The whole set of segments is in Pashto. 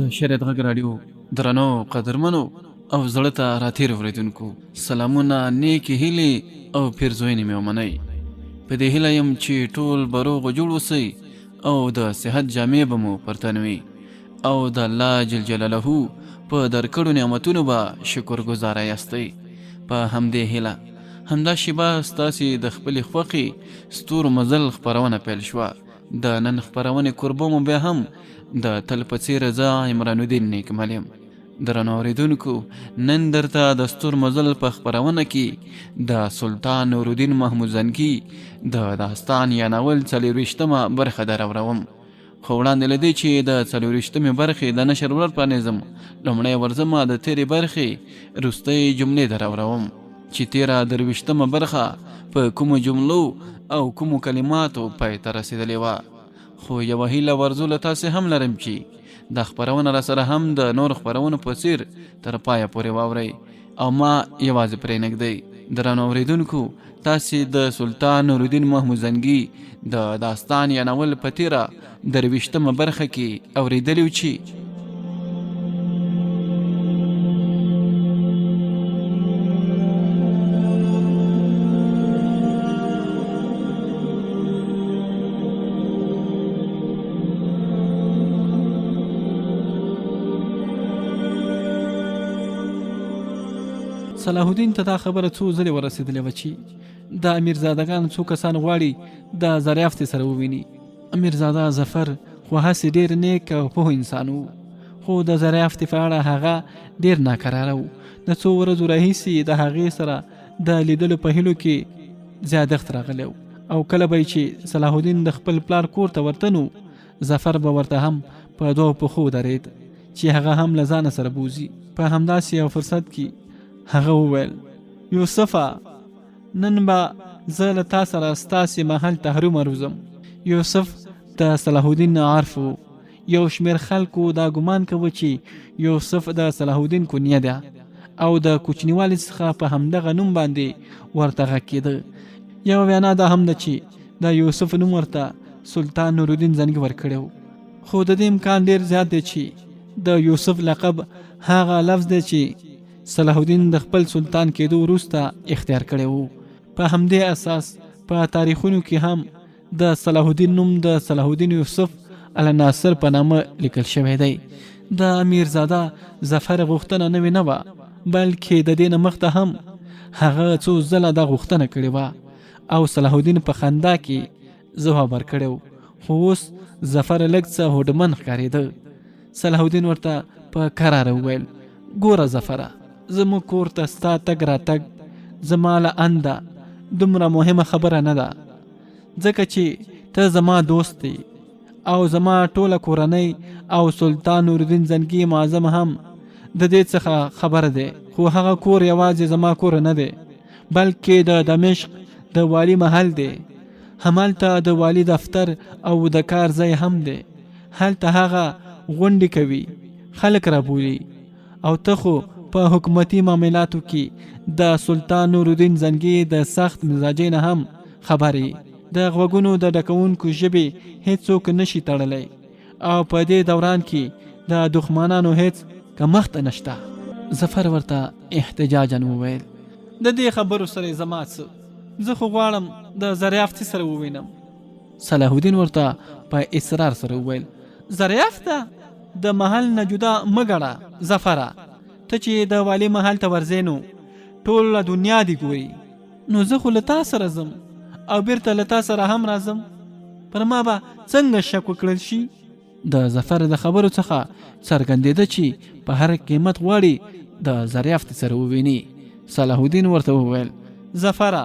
د شریعت غږ راډیو درنو قدرمنو او زړه ته راتېر اورېدونکو سلامونه، نیکې هیلې او پیرزوینې مې ومنئ. په دې هیله یم چې ټول به روغ جوړ اوسئ او د صحت جامې به مو پر تن وي او د الله جل جلاله په درکړو نعمتونو به شکرګزاره یاستئ. په همدې هیله همدا شیبه ستاسې د خپلې خوښې ستورو مزل خپرونه پیل شوه. د نن خپرونې کوربه مو بیا هم د تل په څېر زه عمران الدین نیکمل یم. درنو اورېدونکو، نن درته د ستور مزل په خپرونه کې د سلطان نورالدین محمود زنګي د داستان یا ناول 24مه برخه دراوړم. خو وړاندې له دې چې د 24مې برخې د نشر ور پرانیزم، لومړی ورځمه د تېرې برخې وروستۍ جملې دراوړم چې تېره 23مه برخه په کومو جملو او کومو کلماتو پای ته رسېدلې وه. خو یوه هیله ورزو له تاسې هم لرم چې دا خپرونه را سره هم د نور خپرونو په څېر تر پایه پورې واورئ او ما یوازې پرې نږدئ. درنو اورېدونکو، تاسې د سلطان نورالدین محمود زنګي د داستان یا ناول په تېره 23مه برخه کې اورېدلي و چې صلاح الدین ته دا خبره څو ځلې ورسېدلې وه چې د امیرزادګان څو کسان غواړي د زریافتې سره وویني. امیرزاده ظفر خو هسې ډېر نیک او پوه انسان و، خو د زریافتې په اړه هغه ډېر ناکراره و. د څو ورځو راهیسې د هغې سره د لیدلو په هیلو کې زیادښت راغلی و، او کله به چې صلاح الدین د خپل پلار کور ته ورته نو ظفر به ورته هم په دوو پښو درېد چې هغه هم له ځانه سره بوځي. په همداسې یو فرصت کې هغه وویل: یوسفه، نن به زه له تا سره ستاسې محل ته هرومروځم. یوسف د صلاح الدین عارف و. یو شمېر خلکو دا ګمان کوه چې یوسف د صلاح الدین کنیه ده او د کوچنیوالي څخه په همدغه نوم باندې ورته غږ کېده. یوه وینا دا هم ده چې د یوسف نوم ورته سلطان نورالدین زنګي ورکړی و، خو د دې امکان ډېر زیات دی چې د یوسف لقب هغه لفظ دی چې صلاح الدین د خپل سلطان کېدو وروسته اختیار کړی و. په همدې اساس په تاریخونو کې هم د صلاح الدین نوم د صلاح الدین یوسف الناصر په نامه لیکل شوی دی. د امیرزاده ظفر غوښتنه نوې نه وه، بلکې د دې نه مخته هم هغه څو ځله دا غوښتنه کړې وه او صلاح الدین په خندا کې ځواب ورکړی و. خو اوس ظفر لږ څه هوډمن ښکارېده. صلاح الدین ورته په کراره وویل: ګوره ظفره، زموږ کور ته ستا تګ راتګ زما له انده دومره مهمه خبره نه ده، ځکه چې ته زما دوست دی او زما ټوله کورنۍ او سلطان نورالدین زنګي معظم هم د دې څخه خبر دی. خو هغه کور یوازې زما کور نه دی، بلکې د دمشق د والی محل دی. همالته د والی دفتر او د کار ځای هم دی. هلته هغه غونډې کوي، خلک رابولي، او ته خو په حکومتي معاملاتو کې د سلطان نورالدین زنګي د سخت مزاجۍ نه هم خبرې. د غوږونو د ډکونکو ژبې هیڅوک نشي تړلی او په دې دوران کې د دښمنانو هیڅ کمښت نشته. ظفر ورته احتجاجاً وویل: د دې خبرو سره زما څه، زه خو غواړم د زریافتې سره ووینم. صلاح الدین ورته په اصرار سره وویل: زریافته د محل نه جدا مه ګڼه ظفره، ته چې د والی محل ته ورځې نو ټوله دنیا دی ګوري. نو زه خو له تا سره ځم او بیرته له تا سره هم راځم، پر ما به څنګه شک وکړل شي؟ د ظفر د خبرو څخه څرګندېده چې په هر قیمت غواړي د زریافتې سره وویني. صلاح الدین ورته وویل: ظفره،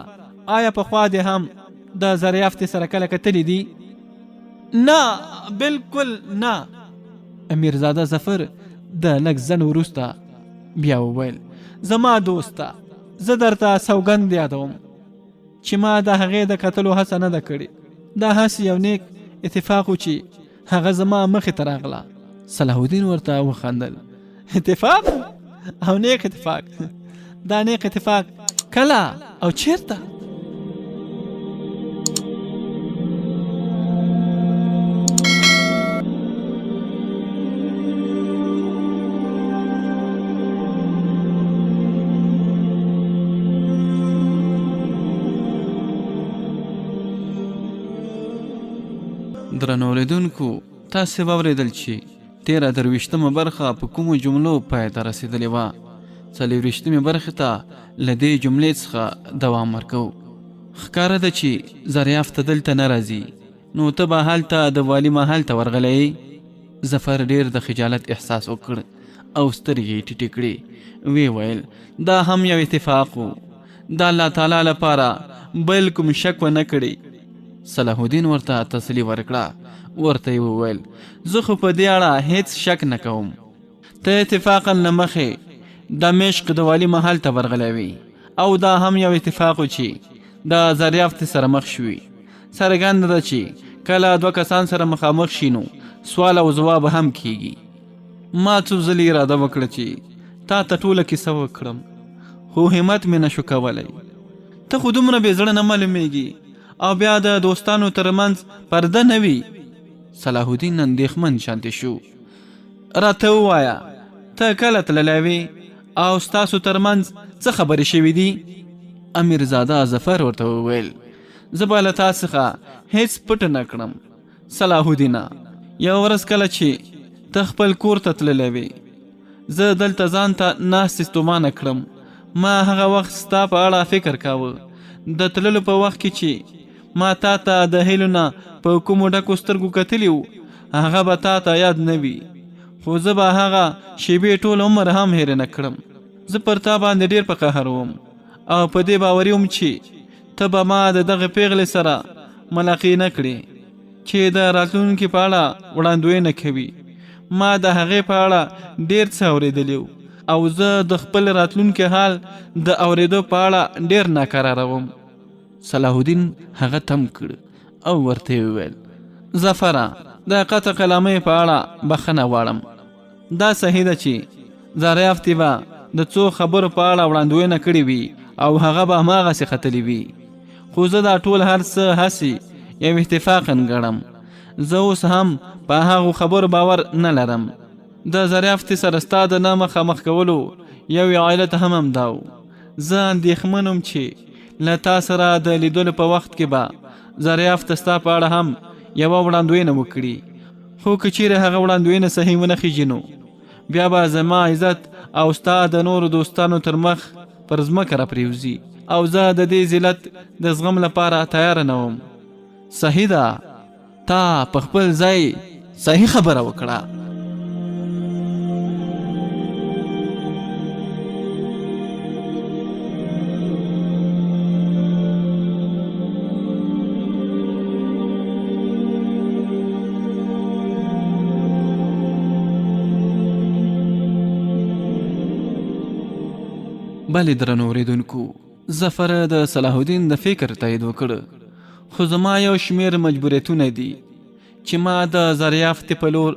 آیا پخوا دې هم د زریافتې سره کله کتلی دي؟ نه، بالکل نه. امیرزاده ظفر د لږ ځنډ وروسته بیا وویل: زما دوسته، زه درته سوګند یادوم چې ما د هغې د کتلو هڅه نه ده کړې. دا هسې یو نیک اتفاق و چې هغه زما مخې ته راغله. صلاح الدین ورته وخندل: اتفاق او نیک اتفاق؟ دا نیک اتفاق کله او چیرته؟ درنو اوریدونکو، تاسې واورېدل چې 13 برخه په کومو جملو پای ته رسېدلې وه. 24 برخې ته له دې جملې څخه دوام ورکوو. ښکاره ده چې زریافت دلته نه راځي، نو ته به هلته د والي محل ته ورغلی. ظفر ډېر د خجالت احساس وکړ او سترګې ټیټې کړې. وی ویل دا هم یو اتفاق و، د الله تعالی لپاره بل کوم شک ونه کړي. صلاح الدین ورته تسلي ورکړه. ورته یې وویل زه خو په دې اړه هیڅ شک نه کوم. ته اتفاقا له مخې دمشق د والي محل ته ورغلی وي، او دا هم یو اتفاق و چې د زریافت سره مخ شوي. څرګنده ده چې کله 2 کسان سره مخامخ شي نو سوال او ځواب هم کیږي. ما څو ځلې اراده وکړه چې تا ته ټوله کیسه وکړم، خو همت مې نشو کولی. ته خو دومره بې زړه نه معلومېږي او بیا د دوستانو ترمنځ پرده نه وي. صلاح الدین اندېښمن شانتې شو. راته ووایه ته کله تللی وې او ستاسو ترمنځ څه خبرې شوي دي؟ امیرزاده ظفر ورته وویل زه به له تا څخه هیڅ پټ نه کړم. صلاح الدینه، یو ورځ کله چې ته خپل کور ته تللی وې، زه دلته ځان ته ناستې ستومانه کړم. ما هغه وخت ستا په اړه فکر کاوه. د تللو په وخت کې چې ما تا ته د هیلو نه په کومو ډکو سترګو کتلي وو، هغه به تا ته یاد نه وي، خو زه به هغه شیبې ټول عمر هم هیر نه کړم. زه پر تا باندې ډېر په قهر وم او په دې باوري وم چې ته به ما د دغه پیغلې سره ملاقات نه کړې چې د راتلونکي په اړه وړاندوینه کوي. ما د هغې په اړه ډېر څه اورېدلي او زه د خپل راتلونکي حال د اورېدو په اړه ډېر ناقراره وم. صلاح الدین هغه تم کړ او ورته وویل ظفره، د قطع کلامۍ په اړه بخښنه غواړم. دا صحیح ده چې زریافت به د څو خبرو په اړه وړاندوینه کړې وي او هغه به هماغسې ختلي وي، خو زه دا ټول هر څه هسې یو اتفاقا ګڼم. زه اوس هم په هغو خبرو باور نه لرم. د زریافت سره ستا د نه مخامخ کولو یو علت هم همدا و. زه اندېښمن وم چې له تا سره د لیدلو په وخت کې به زریافت ستا په اړه هم یوه وړاندوینه وکړي، خو که چیرې هغه وړاندوینه صحیح ونه خیژي نو بیا به زما عزت او ستا د نورو دوستانو تر مخ پر ځمکه راپرېوځي او زه د دې ذلت د زغم لپاره تیاره نه وم. صحیح ده، تا په خپل ځای صحیح خبره وکړه. بلې درنو اوریدونکو، ظفر د صلاح الدین د فکر تایید وکړ، خو زما یو شمېر مجبوریتونه دي چې ما د زریافت په لور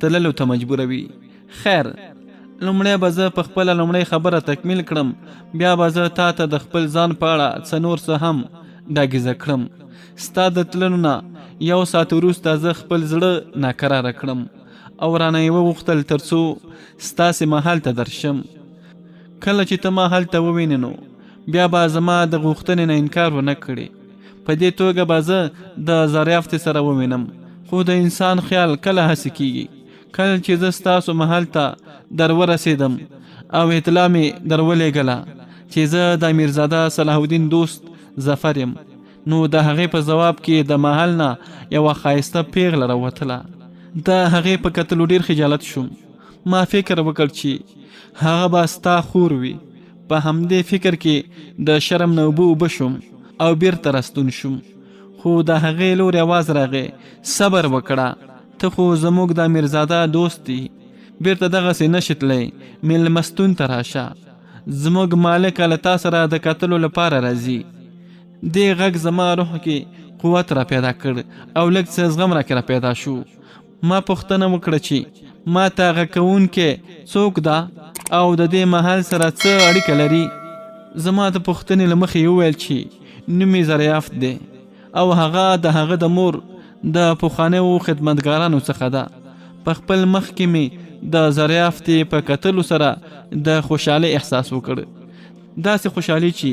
تللو ته مجبوروي. خیر، لومړی به زه په خپله لومړی خبره تکمیل کړم، بیا به زه تا ته د خپل ځان په اړه څه نور څه هم ډاګیزه کړم. ستا د تللو نه 1 ساعت وروسته زه خپل زړه ناقراره کړم او رانه یې وغوښتل تر څو ستاسې محل ته درشم. کله چې ته ما هلته ووینې نو بیا به زما د غوښتنې نه انکار ونه کړې. په دې توګه به زه د زریافت سره ووینم، خو د انسان خیال کله هسې کیږي. کله چې زه ستاسو محل ته در ورسېدم او اطلاع مې در ولېږله چې زه د امیرزاده صلاح الدین دوست ظفر یم، نو د هغې په ځواب کې د محل نه یوه ښایسته پیغله راوتله. د هغې په کتلو ډېر خجالت شوم. ما فکر وکړ چې هغه به ستا خور وي. په همدې فکر کې د شرم نه اوبه شوم او بیرته راستون شوم، خو د هغې لورې اواز راغی صبر وکړه، ته خو زموږ د امیرزاده دوست دی، بیرته دغسې نشي تلی، میلمستون ته راشه، زموږ مالک له تا سره د کتلو لپاره راځي. دې غږ زما روح کې قوت را پیدا کړ او لږ څه زغم را کې را پیدا شو. ما پوښتنه وکړه چې ما ته غږ کوونکی څوک ده او د دې محل سره څه اړیکه لري. زما د پوښتنې له مخې وویل چې نوم یې زریافت دی او هغه د هغه د مور د پخوانیو خدمتګارانو څخه ده. په خپل مخ کې مې د زریافت په کتلو سره د خوشحالۍ احساس وکړ، داسې خوشحالي چې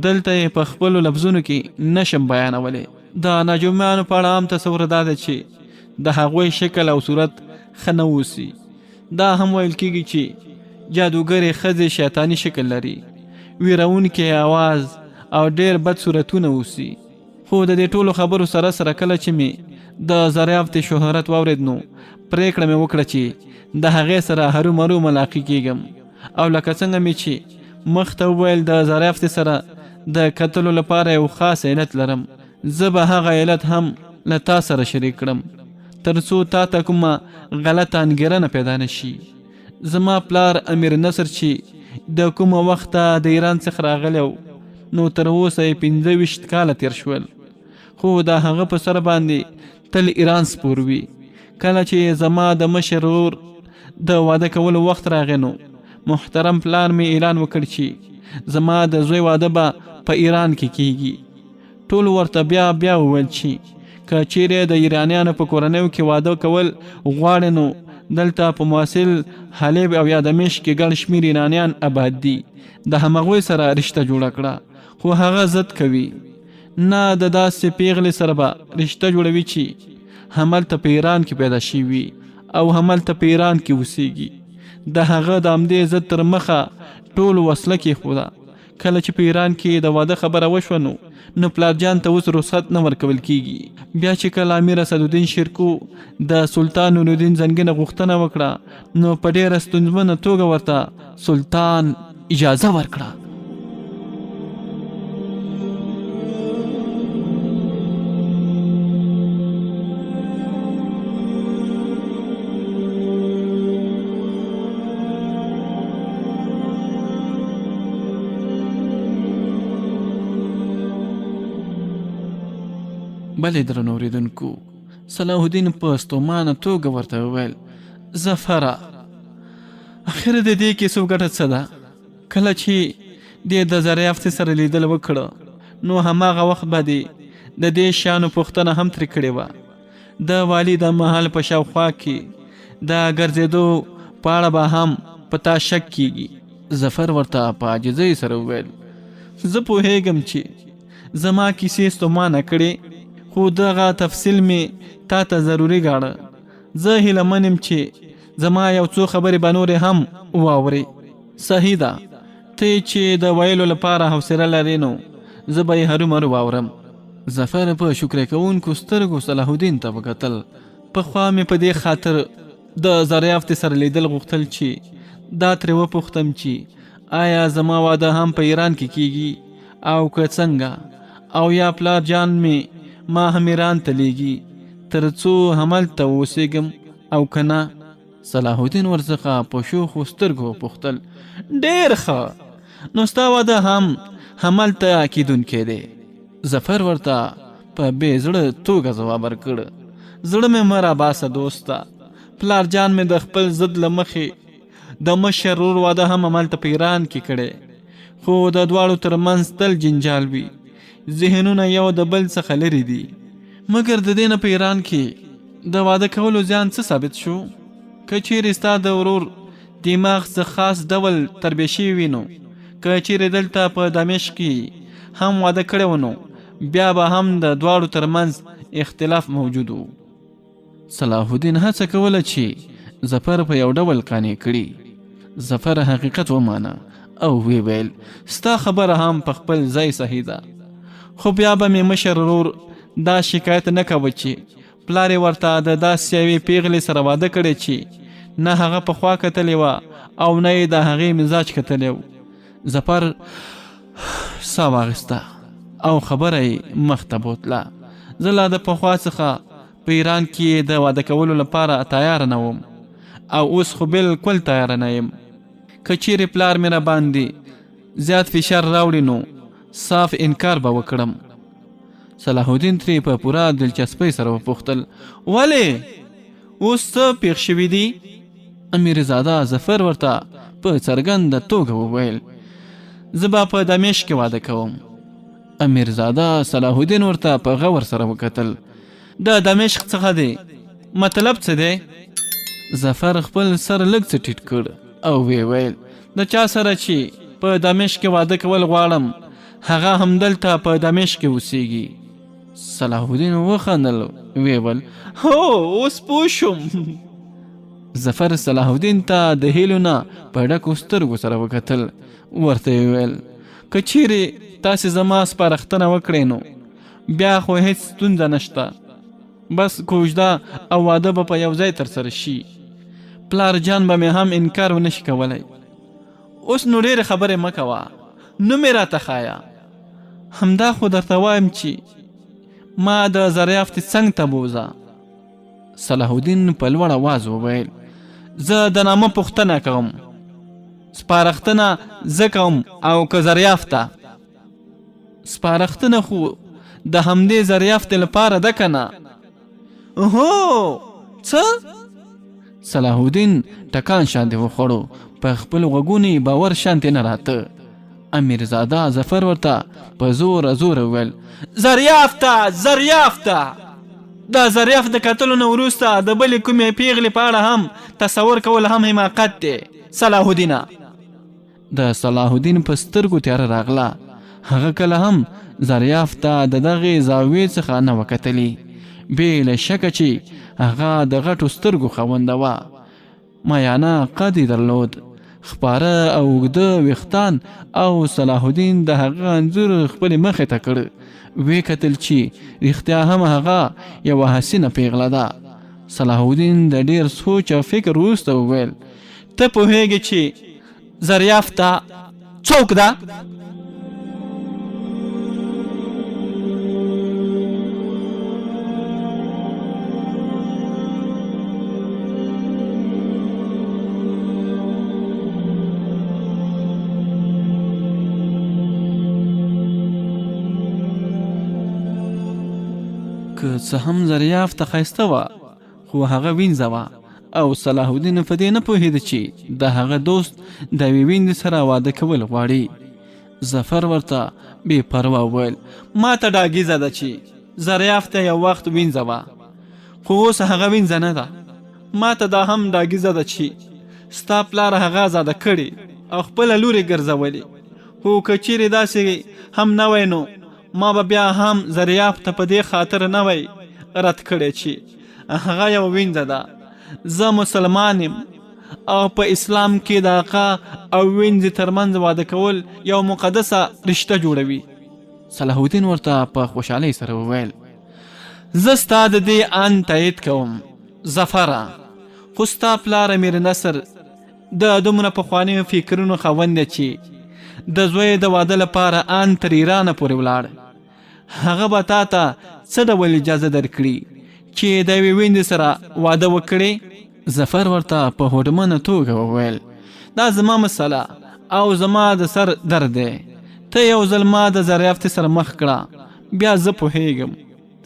دلته په خپلو لفظونو کې نشم بیانولی. د ناجومیانو په اړه عام تصور دا دی چې د هغوی شکل او صورت ښه نه اوسي. دا هم ویل کېږي چې جادوګرې ښځې شیطاني شکل لري، ویرونکی आवाज او ډېر بد صورتونه اوسي. خو د دې ټولو خبرو سره سره کله چې مې د زریافتې شهرت واورېد نو پرېکړه مې وکړه چې د هغې سره هرومرو ملاقي کېږم، او لکه څنګه مې چې مخته وویل د زریافتې سره د کتلو لپاره یو خاص علت لرم. زه به هغه علت هم له تا سره شریک کړم تر څو تا ته کومه غلطه انګېرنه پیدا نه شي. زما پلار امیر نصر چې د کومه وخته د ایران څخه راغلی نو تر اوسه یې 25 کاله تیر شول، خو د هغه په سر باندې تل ایران سپور وي. کله چې زما د مشر ورور د واده کولو وخت راغی نو محترم پلار مې اعلان وکړ چې زما د زوی واده به په ایران کې کیږي. ټول ورته بیا وویل چې که چیرې د ایرانیانو په کورنیو کې واده کول غواړي نو دلته په موصل، حلب او یا دمشق کې ګڼ شمېر ایرانیان آباد دي، د همغوی سره رشته جوړه کړه. خو هغه ضد کوي، نه د داسې پیغلې سره به رشته جوړوي چې هملته په ایران کې پیدا شوي او هملته په ایران کې اوسیږي. د هغه د همدې ضد تر مخه ټول وسله کېښوده. کله چې په ایران کې د واده خبره وشوه نو پلارجان ته اوس رخصت نه ورکول کېږي. بیا چې کله امیر اسدالدین شیرکو د سلطان نورالدین زنګي غوښتنه وکړه نو په ډېره ستونزمنه توګه ورته سلطان اجازه ورکړه. بلې درنو اورېدونکو، صلاح الدین په ستومانه توګه ورته وویل: ظفره، اخر د دې کې څه ګټه څه ده؟ کله چې دې د زریافتې سره لیدل وکړه نو هماغه وخت به د دې شیانو پوښتنه هم ترې کړې وه. د والي د محل په شاوخوا کې د ګرځېدو په اړه به هم په تا شک کېږي. ظفر ورته په عاجزۍ سره وویل: زه پوهېږم چې زما کیسې ستومانه کړې، خو دغه تفصیل مې تا ته ضروري ګاڼه. زه هیله من یم چې زما یو څو خبرې به نورې هم واورې. صحیح ده، ته چې د ویلو لپاره حوصله لرې نو زه به یې هرومرو واورم. ظفر په شکر کوونکو سترګو صلاح الدین ته وکتل. پخوا مې په دې خاطر د زریافتې سره لیدل غوښتل چې دا ترې وپوښتم چې آیا زما واده هم په ایران کې کیږي او که څنګه، او یا پلار جان مې ما هم ایران ته لیږي تر څو هملته اوسېږم او که نه. صلاح الدین ورڅخه په شوخو سترګو وپوښتل: ډېر ښه، نو ستا واده هم هملته کیدونکی دی. ظفر ورته په بې زړه توګه ځواب ورکړ: زړه مې مه راباسه دوسته، پلار جان مې د خپل ضد له مخې د مشر ورور واده هم هملته په ایران کې کړی، خو د دواړو ترمنځ تل جنجال وي، ذهنونه یو د بل څخه لرې دي. مګر د دې نه په ایران کې د واده کولو زیان څه ثابت شو؟ که چیرې ستا د ورور دماغ څه خاص ډول تربیه شوي وي نو که چیرې دلته په دمشق کې هم واده کړی و نو بیا به هم د دواړو ترمنځ اختلاف موجود و. صلاح الدین هڅه کوله چې ظفر په یو ډول قانع کړي. ظفر حقیقت ومانه او وی ویل: ستا خبره هم په خپل ځای صحیح ده، خو بیا به مې مشر ورور دا شکایت نه کوه چې پلار یې ورته د داسې یوې پیغلې سره واده کړی چې نه هغه پخوا کتلې وه او نه یې د هغې مزاج کتلی و. ظفر ساه واخیسته او خبره یې مخته بوتله: زه لا د پخوا څخه په ایران کې د واده کولو لپاره تیار نه وم او اوس خو بالکل تیار نه یم. که چیرې پلار مې را باندې زیات فشار راوړي نو صاف انکار به وکړم. صلاح الدین ترې په پوره دلچسپۍ سره وپوښتل: ولې؟ اوس څه پېښ شوي دي؟ امیرزاده ظفر ورته په څرګنده توګه وویل: زه به په دمشق کې واده کوم. امیرزاده صلاح الدین ورته په غور سره وکتل: د دمشق څخه دی؟ مطلب څه دی؟ ظفر خپل سر لږ څه ټیټ کړ او وی ویل: د چا سره چې په دمشق کې واده کول غواړم هغه همدلته په دمشق کې اوسیږي. صلاح الدین وخندل، ویل هو اوس پوه شوم. ظفر صلاح الدین ته د هیلو نه په ډکو سترګو سره وکتل. ورته یې ویل که چیرې تاسې زما سپارښتنه وکړئ نو بیا خو هیڅ ستونزه نشته، بس کوژده او واده به په یو ځای ترسره شي. پلار جان به مې هم انکار ونه شي کولی. اوس نو ډېرې خبرې مه کوه، نو مې راته ښایه. همدا خو درته وایم چې ما د زریافتې څنګ ته بوځه. صلاح الدین په لوړ آواز وویل زه د نامه پوښتنه کوم، سپارښتنه زه کوم او که زریافته؟ سپارښتنه خو د همدې زریافتې لپاره ده که نه؟ هو څه؟ صلاح الدین ټکان شانتې وخوړو، په خپل غوږونو باور شانتې نه راته. امیرزاده ظفر ورته په زوره زوره وویل زریافته زریافته. دا زریافت د کتلو نه وروسته د بلې کومې پیغلې په اړه هم تصور کول هم حماقت دی. صلاح الدینه. د صلاح الدین په سترګو تیاره راغله. هغه کله هم زریافته د دغې زاویې څخه نه وه کتلې. بې له شکه چې هغه د غټو سترګو خاونده وه. مایانه قد یې درلود، خپاره او اوږده ویښتان، او صلاح الدین د هغه انځور خپلې مخې ته کړ. وی کتل چې رښتیا هم هغه یوه حسینه پیغله ده. صلاح الدین د ډېر سوچ او فکر وروسته وویل ته پوهېږې چې زریافته څوک ده؟ که څه هم زریافته ښایسته وه، خو هغه وینځه وه، او صلاح الدین په دې نه پوهېده چې د هغه دوست د یوې ویندې سره واده کول غواړي. ظفر ورته بې پروا وویل ما ته ډاګیزه ده چې زریافته یو وخت وینځه وه، خو اوس هغه وینځه نه ده. ما ته دا هم ډاګیزه ده چې ستا پلار هغه ازاده کړې او خپله لورې ګرځولې، خو که چیرې داسې هم نه وی نو ما به بیا هم زریافته په دې خاطر نه وی رد کړی چې هغه یو وینځه ده. زه مسلمان یم او په اسلام کې د آقا او وینځې ترمنځ واده کول یو مقدسه رشته جوړوي. صلاح الدین ورته په خوشحالۍ سره وویل زه ستا د دې ان تایید کوم ظفره، خو ستا پلار امیر نصر د دومره پخوانیو فکرونو خاوند دی چې د زوی د واده لپاره ان تر ایرانه پورې ولاړ. هغه به تا ته څه ډول اجازه درکړي چې د یوې ویندې سره واده وکړې؟ ظفر ورته په هوډمنه توګه وویل دا زما مسله او زما د سر درد دی. ته یو ځل ما د زریافتې سره مخ کړه، بیا زه پوهېږم.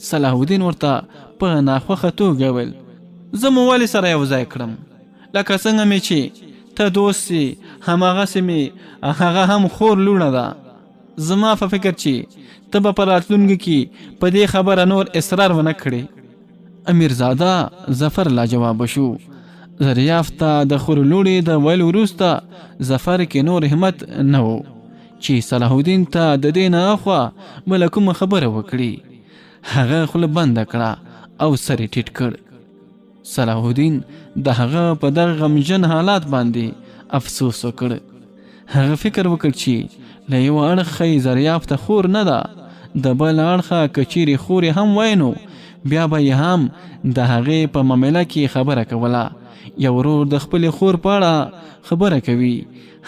صلاح الدین ورته په ناخوښه توګه وویل زه مو ولې سره یو ځای کړم؟ لکه څنګه مې چې ته دوست یې هماغسې مې هغه هم خور لوڼه ده. زما په فکر چې ته به په راتلونکي کې په دې خبره نور اصرار ونه کړې. امیرزاده ظفر لاجوابه شو. زریافته د خور لوڼې د ویلو وروسته ظفر کې نور همت نه و چې صلاح الدین ته د دې نه اخوا بله کومه خبره وکړي. هغه خوله بنده کړه او سر یې ټیټ کړ. صلاح الدین د هغه په دغه غمجن حالات باندې افسوس وکړ. هغه فکر وکړ چې له یوه اړخه زریافته خور نه ده، د بل اړخه که چیرې خور یې هم وای نو بیا به یې هم د هغې په معامله کې خبره کوله. یو ورور د خپلې خور په اړه خبره کوي،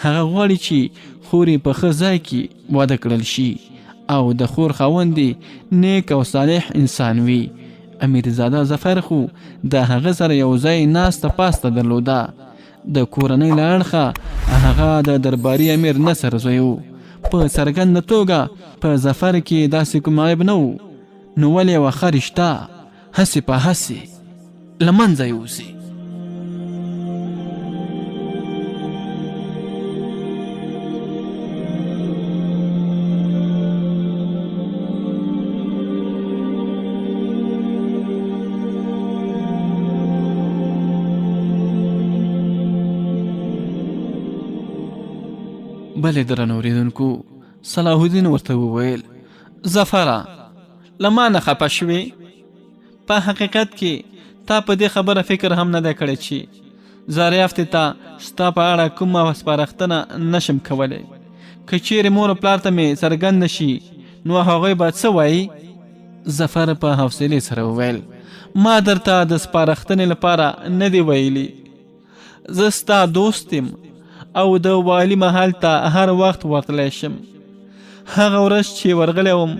هغه غواړي چې خور یې په ښه ځای کې واده کړل شي او د خور خاوند یې نیک او صالح انسان وي. امیرزاده ظفر خو د هغه سره یو ځای ناسته پاسته درلوده. د کورنۍ له اړخه هغه د درباري امیر نصر زوی و. په څرګنده توګه په ظفر کې داسې کوم عیب نه و، نو ولې یوه ښه رشته هسې په هسې له منځه یوسي؟ بلې درنو اورېدونکو، صلاح الدین ورته وویل ظفره له ما نه خفه شوې؟ په حقیقت کې تا په دې خبره فکر هم نه دی کړی چې زریافتې ته ستا په اړه کومه سپارښتنه نشم کولی. که چیرې مور و پلار ته مې څرګنده شي نو هغوی به څه وایي؟ ظفر په حوصلې سره وویل ما درته د سپارښتنې لپاره نه دی ویلي. زه ستا دوست یم او د والي محل ته هر وخت ورتلی شم. هغه ورځ چې ورغلی وم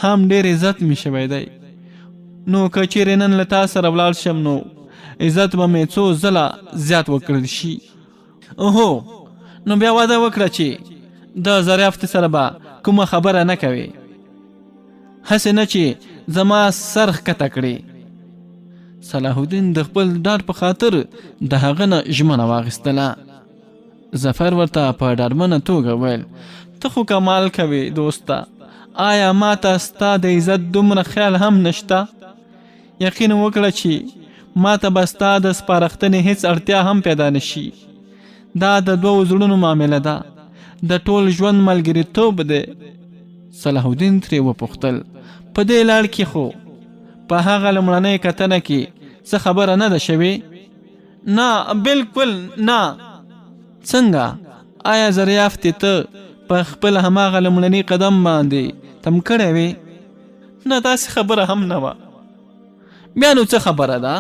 هم ډېر عزت مې شوی دی. نو که چیرې نن له تا سره ولاړ شم نو عزت به مې څو ځله زیات وکړل شي. اوهو نو بیا واده وکړه چې د زریافتې سره به کومه خبره نه کوې، هسې نه چې زما سر ښکته کړې. صلاح الدین د خپل ډاډ په خاطر د هغه نه ژمنه واخیستله. ظفر ورته په ډاډمنه توګه ویل ته خو کمال کوې دوسته، آیا ما ته ستا د عزت دومره خیال هم نشته؟ یقین وکړه چې ما ته به ستا د سپارښتنې هیڅ اړتیا هم پیدا نشي. دا د دوو زړونو معامله ده، د ټول ژوند ملګریتوب دی. صلاح الدین ترې وپوښتل په دې لړ کې خو په هغه لومړنۍ کتنه کې څه خبره نه ده شوې؟ نه بالکل نه. څنګه؟ آیا زریافتې ته په خپل هماغه لومړني قدم باندې تم کړی وې؟ نه داسې خبره هم نه وه. بیا نو څه خبره ده؟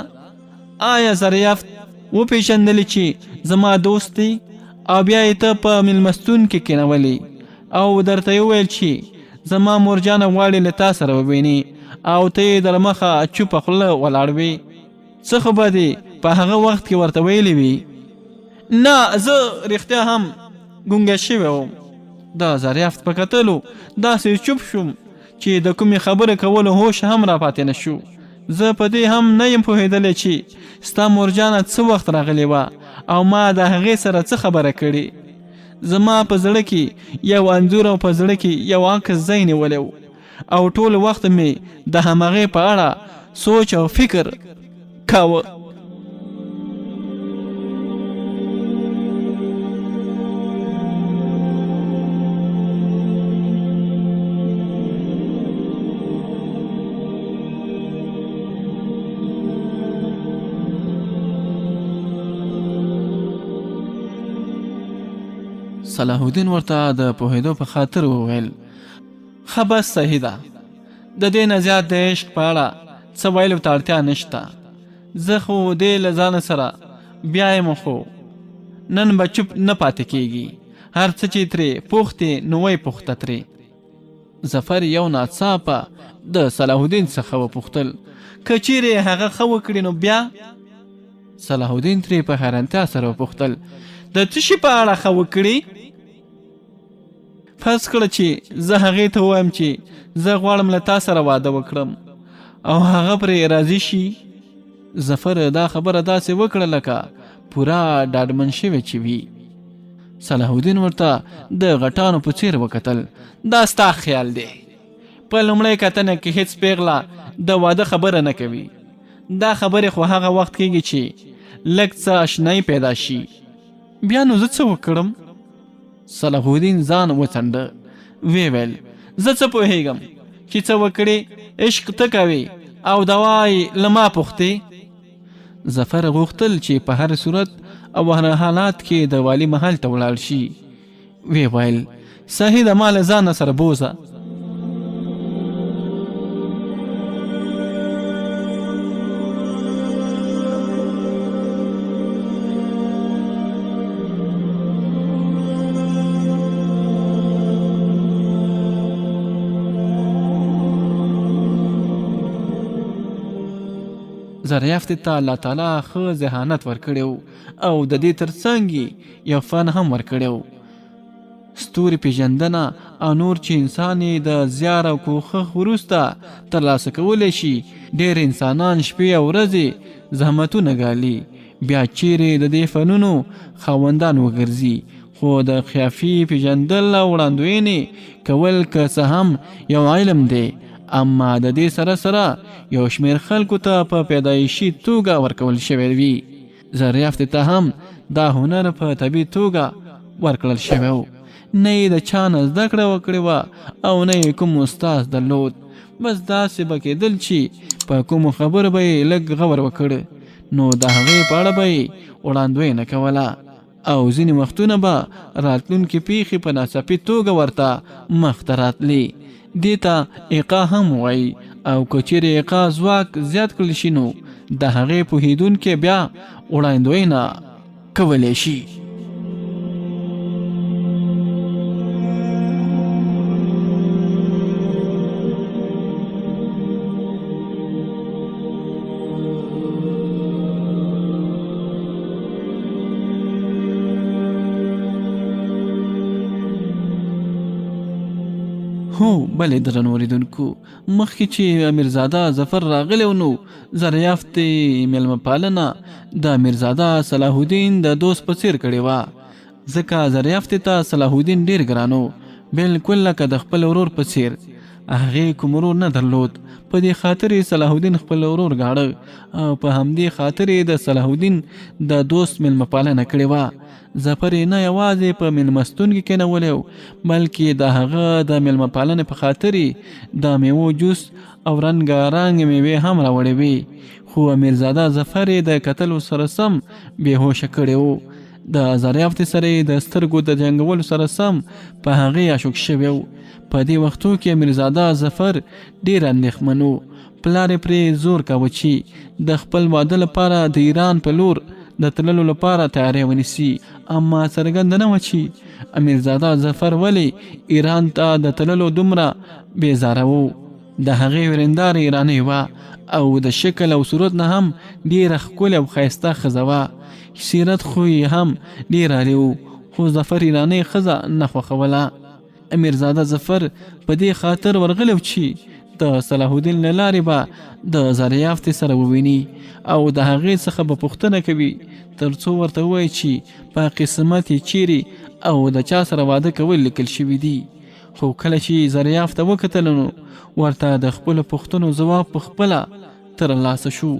آیا زریافت وپېژندلې چې زما دوست دی او بیا یې ته په میلمستون کې کېنولې او درته یې وویل چې زما مورجانه غواړي له تا سره وویني او ته یې در مخه چوپه خوله ولاړ وې؟ څه خو به دې په هغه وخت کې ورته ویلې وي؟ نه زه رښتیا هم ګونګه شوی وم. د زریافت په کتلو داسې چوپ شوم چې د کومې خبرې کولو هوش هم را پاتې نه شو. زه په دې هم نه یم پوهېدلی چې ستا مورجانه څه وخت راغلې وه او ما د هغې سره څه خبره کړې. زما په زړه کې یو انځور او په زړه کې یو عکس ځای نیولی و او ټول وخت مې د همغې په اړه سوچ او فکر کاوه. صلاح الدین ورته د پوهېدو په خاطر وویل ښه بس صحیح ده، د دې نه زیات د عشق په اړه څه ویلو ته اړتیا نشته. زه خو دې له ځانه سره بیا یم خو نن به چوپ نه پاتې کېږي. هر څه چې ترې پوښتې نو وی پوښته ترې. ظفر یو ناڅاپه د صلاح الدین څخه وپوښتل که چیرې هغه ښه وکړي نو بیا؟ صلاح الدین ترې په حیرانتیا سره وپوښتل د څه شي په اړه ښه وکړي؟ فرض کړه چې زه هغې ته ووایم چې زه غواړم له تا سره واده وکړم او هغه پرې راضي شي. ظفر دا خبره داسې وکړه لکه پوره ډاډمن شوی چې وي. صلاح الدین ورته د غټانو په څېر وکتل. دا ستا خیال دی. په لومړۍ کتنه کې هیڅ پیغله د واده خبره نه کوي. دا خبرې خو هغه وخت کېږي چې لږ څه اشنایي پیدا شي. بیا نو زه څه وکړم؟ صلاح الدین ځان وڅنډه. ویې ویل زه څه پوهېږم چې څه وکړې؟ عشق ته کوې او دوا یې له ما پوښتې. ظفر غوښتل چې په هر صورت او هر حالات کې د والي محل ته ولاړ شي. ویې ویل صحیح ده، ما له ځانه سره بوځه. زریافتې ته الله تعالی ښه ذهانت ورکړی او د دې ترڅنګ یو فن هم ورکړی و. ستوري پېژندنه او نور چې انسان یې د زیار او کوښښ وروسته ترلاسه کولی شي. ډېر انسانان شپې او ورځې زحمتونه ګالي بیا چیرې د دې فنونو خاوندان وګرځي. خو د خیافي پېژندل او وړاندوینې کول که څه هم یو علم دی، اما د دې سره سره یو شمېر خلکو ته په پیدایشي توګه ورکول شوی وي. زریافتې ته هم دا هنر په طبیعي توګه ورکړل شوی و. نه یې د چا نه زده کړه وکړې وه او نه یې کوم استاد درلود. بس داسې به کېدل چې په کومو خبرو به یې لږ غور وکړ نو د هغې په اړه به یې وړاندوینه کوله او ځینې وختونه به راتلونکې پیښې په ناڅاپي توګه ورته مخته راتلې. دې ته ایقا هم وایي او که چیرې ایقا ځواک زیات کړل شي نو د هغې پوهېدونکی بیا وړاندوینه کولی شي. هو بلې درنو اوریدونکو، مخکې چې امیرزاده ظفر راغلی نو زریافتې میلمه پالنه د امیرزاده صلاح الدین د دوست په څیر کړې وه، ځکه زریافتې ته صلاح الدین ډېر ګرانو، بالکل لکه د خپل ورور په څیر. هغې کوم ورور نه درلود، په دې خاطر یې صلاح الدین خپل ورور ګاڼه او په همدې خاطر یې د صلاح الدین د دوست میلمه پالنه کړې وه. ظفر یې نه یوازې په میلمستون کې کېنولی و بلکې د هغه د میلمه پالنې په خاطر یې د میوو جوس او رنګارنګ میوې هم راوړې وې، خو امیرزاده ظفر یې د کتلو سره سم بېهوشه کړی و. د زریافتې سره یې د سترګو د جنګولو سره سم په هغې اشوک شوی و. په دې وختو کې امیرزاده ظفر ډېر اندېښمن و. پلار یې پرې زور کاوه چې د خپل واده لپاره د ایران په لور د تللو لپاره تیاری ونیسي، اما څرګنده نه وه چې امیرزاده ظفر ولې ایران ته د تللو دومره بېزاره و. د هغې ورېنداره ایرانۍ وه او د شکل او صورت نه هم ډېره ښکلې او ښایسته ښځه وه، سیرت خو یې هم ډېر عالي و، خو ظفر ایرانۍ ښځه نه خوښوله. امیرزاده ظفر په دې خاطر ورغلی و چې د صلاح الدین له لارې به د زریافتې سره وویني او د هغې څخه به پوښتنه کوي تر څو ورته ووایي چې په قسمت یې چیرې او د چا سره واده کول لیکل شوي دي. خو کله چې زریافت ته وکتل نو ورته د خپلو پوښتنو ځواب په خپله ترلاسه شو.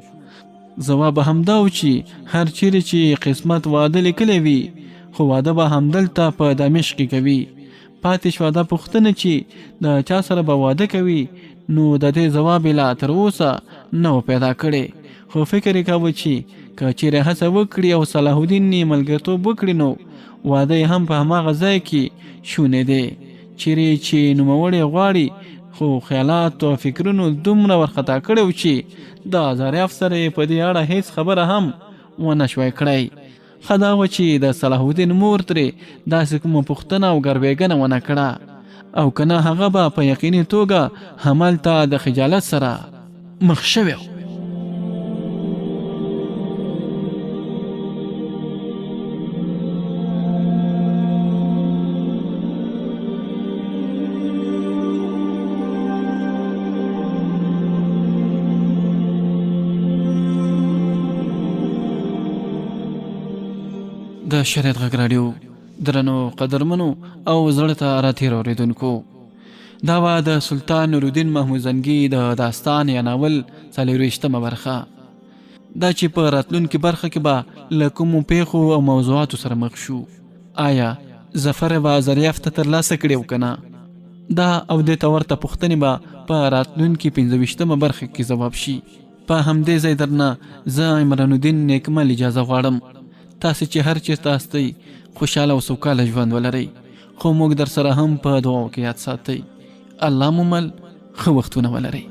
ځواب همدا و چې هر چیرې چې قسمت واده لیکلی وي خو واده به همدلته په دمشق کې کوي. پاتې شوه دا پوښتنه چې د چا سره به واده کوي نو د دې ځواب یې لا تر اوسه نه و پیدا کړی، خو فکر یې کاوه چې که چیرې هڅه وکړي او صلاح الدین یې ملګرتوب وکړي نو واده یې هم په هماغه ځای کې شونی دی. چیرې چې نوموړی غواړي، خو خیالات او فکرونو دومره ورخطا کړی و چې د زریافت سره یې په دې اړه هیڅ خبره هم ونه شوی کړی. ښه دا وه چې د صلاح الدین مور ترې داسې کومه پوښتنه او ګربېږنه ونه کړه، او که نه هغه به په یقیني توګه همالته د خجالت سره مخ شوی و. د شریعت غږ راډیو درنو قدرمنو او زړه ته راتېرو اورېدونکو، دا وه د سلطان نورالدین محمود زنګي د داستان یا ناول 40مه برخه. دا چې په راتلونکې برخه کې به له کومو پیښو او موضوعاتو سره مخ شو. آیا ظفر به زریافت ته ترلاسه کړي او که نه؟ دا او دې ته ورته پوښتنې به په راتلونکې 25مه برخه کې ځواب شي. په همدې ځای درنه زه عمران الدین نیکمل اجازه غواړم. تاسې چې هر چېرته هستئ خوشحاله او سوکاله ژوند ولرئ، خو موږ در سره هم په دعاو کې یاد ساتئ. الله مو مل، ښه وختونه ولرئ.